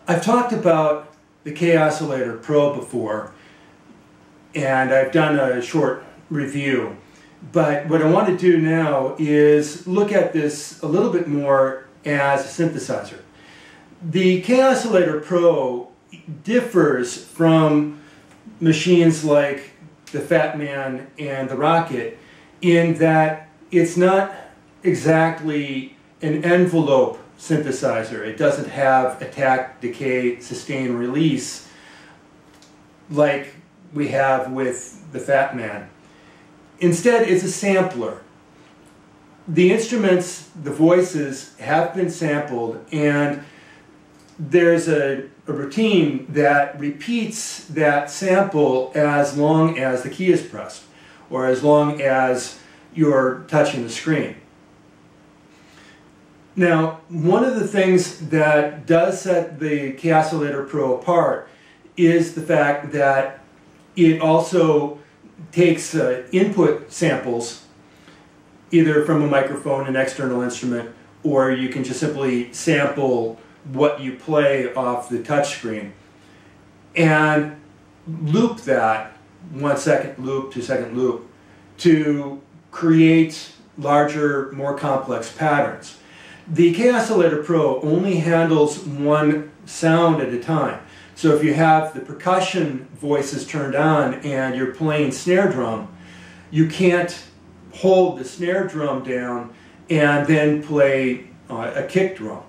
I've talked about the Kaossilator Pro before, and I've done a short review. But what I want to do now is look at this a little bit more as a synthesizer. The Kaossilator Pro differs from machines like the Fat Man and the Rocket in that it's not exactly an envelope synthesizer. It doesn't have attack, decay, sustain, release like we have with the Fat Man. Instead, it's a sampler. The instruments, the voices, have been sampled, and there's a routine that repeats that sample as long as the key is pressed, or as long as you're touching the screen. Now, one of the things that does set the Kaossilator Pro apart is the fact that it also takes input samples, either from a microphone, an external instrument, or you can just simply sample what you play off the touch screen and loop that 1 second loop, 2 second loop to create larger, more complex patterns. The Kaossilator Pro only handles one sound at a time. So if you have the percussion voices turned on and you're playing snare drum, you can't hold the snare drum down and then play a kick drum.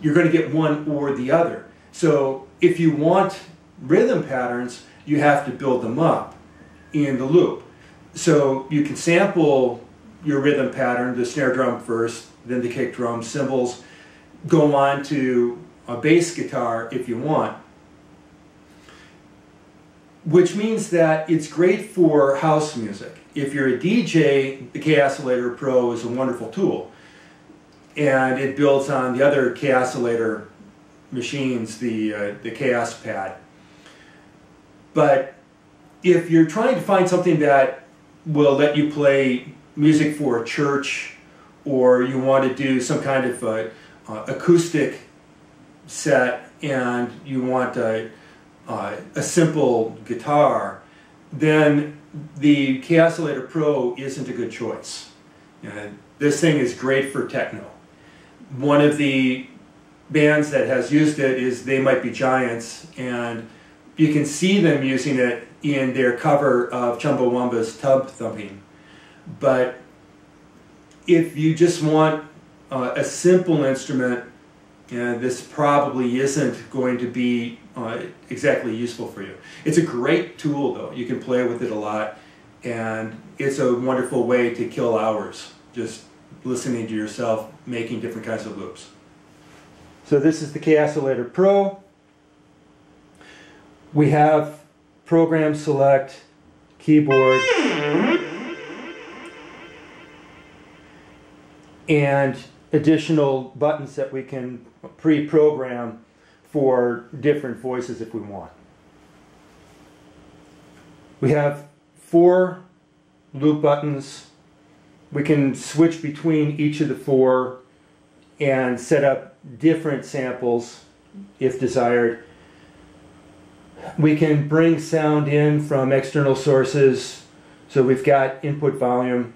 You're going to get one or the other. So if you want rhythm patterns, you have to build them up in the loop. So you can sample your rhythm pattern, the snare drum first, then the kick drum, cymbals, go on to a bass guitar if you want. Which means that it's great for house music. If you're a DJ, the Kaossilator Pro is a wonderful tool. And it builds on the other Kaossilator machines, the Chaos Pad. But if you're trying to find something that will let you play music for a church, or you want to do some kind of acoustic set and you want a simple guitar, then the Kaossilator Pro isn't a good choice. This thing is great for techno. One of the bands that has used it is They Might Be Giants, and you can see them using it in their cover of Chumbawamba's Tub Thumping. But if you just want a simple instrument, this probably isn't going to be exactly useful for you. It's a great tool though. You can play with it a lot, and it's a wonderful way to kill hours just listening to yourself making different kinds of loops. So this is the Kaossilator Pro. We have program select, keyboard, and additional buttons that we can pre-program for different voices if we want. We have 4 loop buttons. We can switch between each of the 4 and set up different samples if desired. We can bring sound in from external sources. So we've got input volume,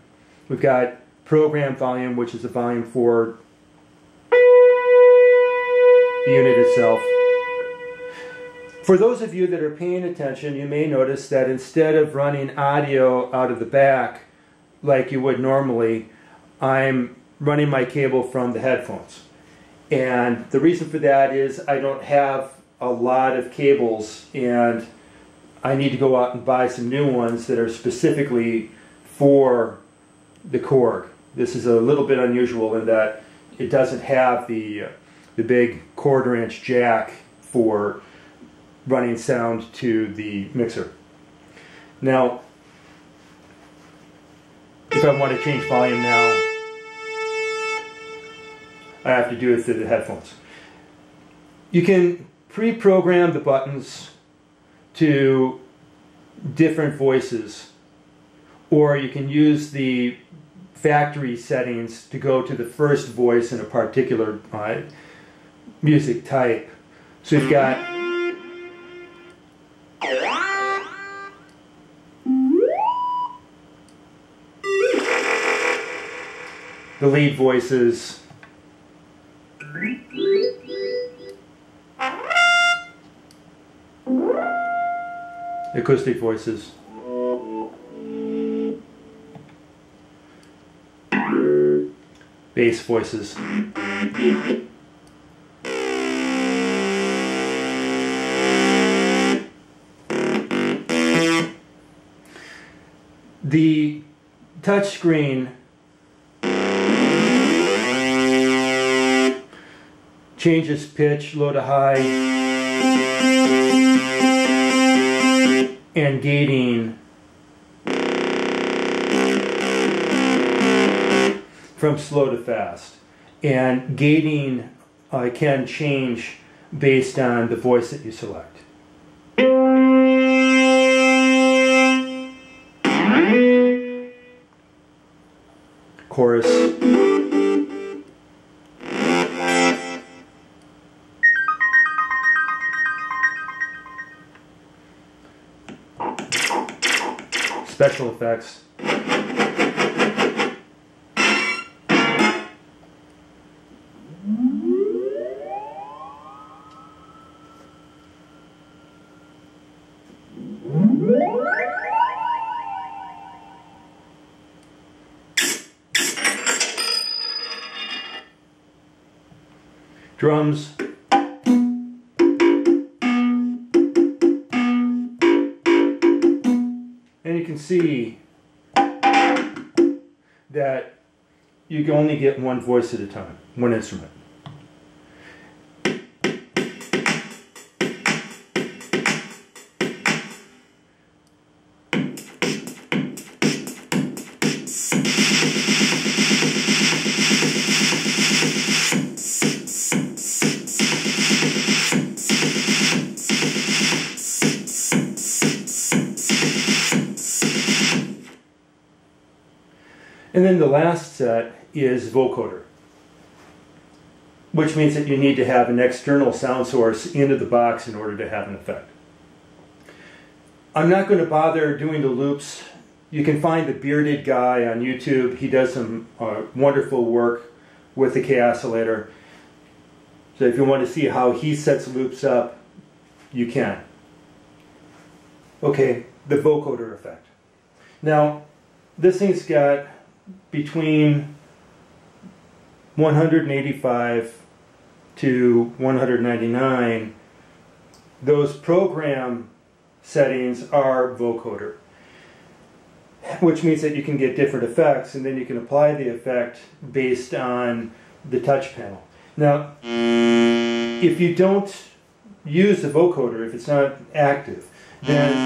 we've got program volume, which is the volume for the unit itself. For those of you that are paying attention, you may notice that instead of running audio out of the back like you would normally, I'm running my cable from the headphones. And the reason for that is I don't have a lot of cables, and I need to go out and buy some new ones that are specifically for the Korg. This is a little bit unusual in that it doesn't have the big 1/4-inch jack for running sound to the mixer. Now, if I want to change volume now, I have to do it through the headphones. You can pre-program the buttons to different voices, or you can use the factory settings to go to the first voice in a particular music type. So you've got the lead voices, acoustic voices, bass voices. The touch screen changes pitch, low to high, and gating from slow to fast. And gating can change based on the voice that you select. Chorus. Special effects. Drums. And you can see that you can only get one voice at a time, one instrument. And then the last set is vocoder, which means that you need to have an external sound source into the box in order to have an effect. I'm not going to bother doing the loops. You can find the bearded guy on YouTube. He does some wonderful work with the Kaossilator. So if you want to see how he sets loops up, you can. Okay, the vocoder effect. Now, this thing's got between 185 to 199. Those program settings are vocoder, which means that you can get different effects, and then you can apply the effect based on the touch panel. Now, if you don't use the vocoder, if it's not active, then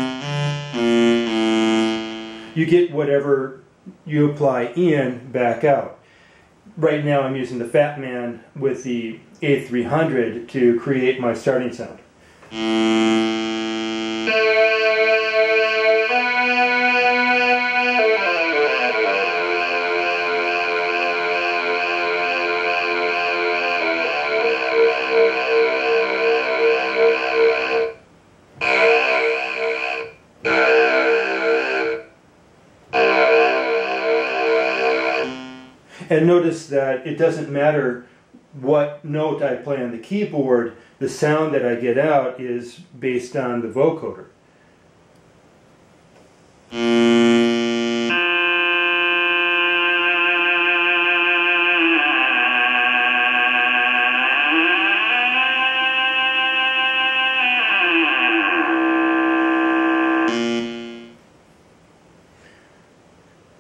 you get whatever you apply in back out. Right now I'm using the Fat Man with the A300 to create my starting sound. And notice that it doesn't matter what note I play on the keyboard, the sound that I get out is based on the vocoder.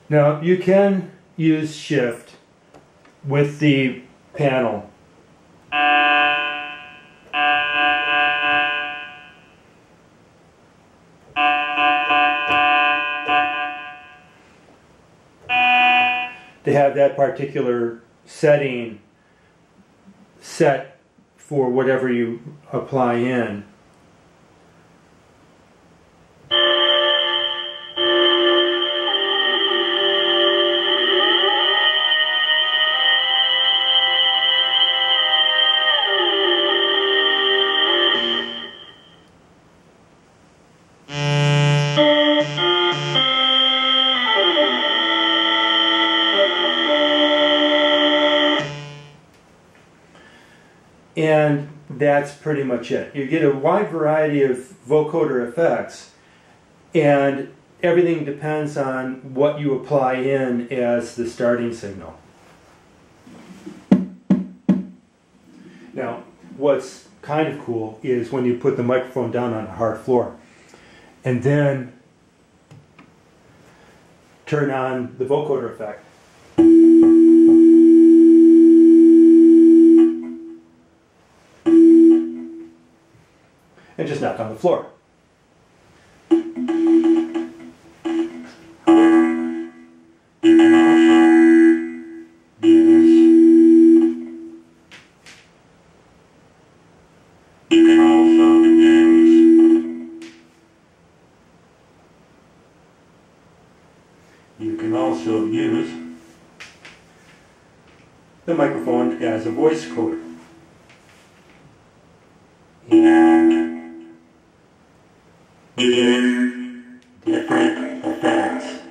Now you can use shift with the panel. To have that particular setting set for whatever you apply in. And that's pretty much it. You get a wide variety of vocoder effects, and everything depends on what you apply in as the starting signal. Now, what's kind of cool is when you put the microphone down on a hard floor and then turn on the vocoder effect. And just knock on the floor. You can also use the microphone as a voice coder. And different effects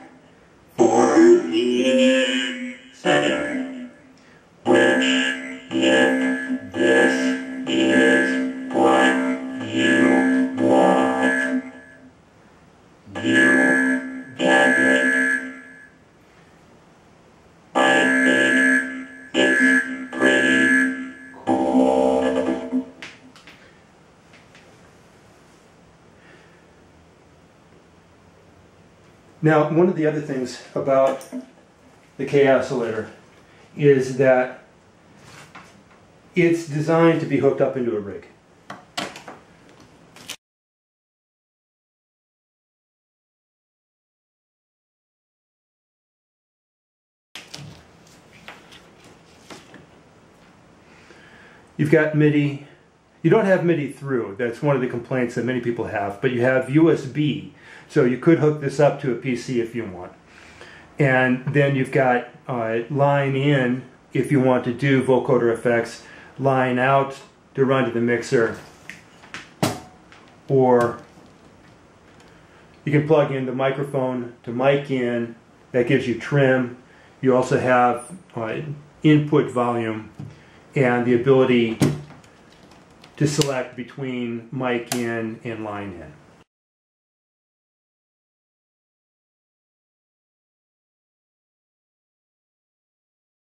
for each setting, which, if this is what you want, you get it. I think it's pretty cool. Now, one of the other things about the Kaossilator is that it's designed to be hooked up into a rig. You've got MIDI. You don't have MIDI through. That's one of the complaints that many people have. But you have USB. So you could hook this up to a PC if you want. And then you've got line in if you want to do vocoder effects, line out to run to the mixer, or you can plug in the microphone to mic in. That gives you trim. You also have input volume and the ability to select between mic in and line in.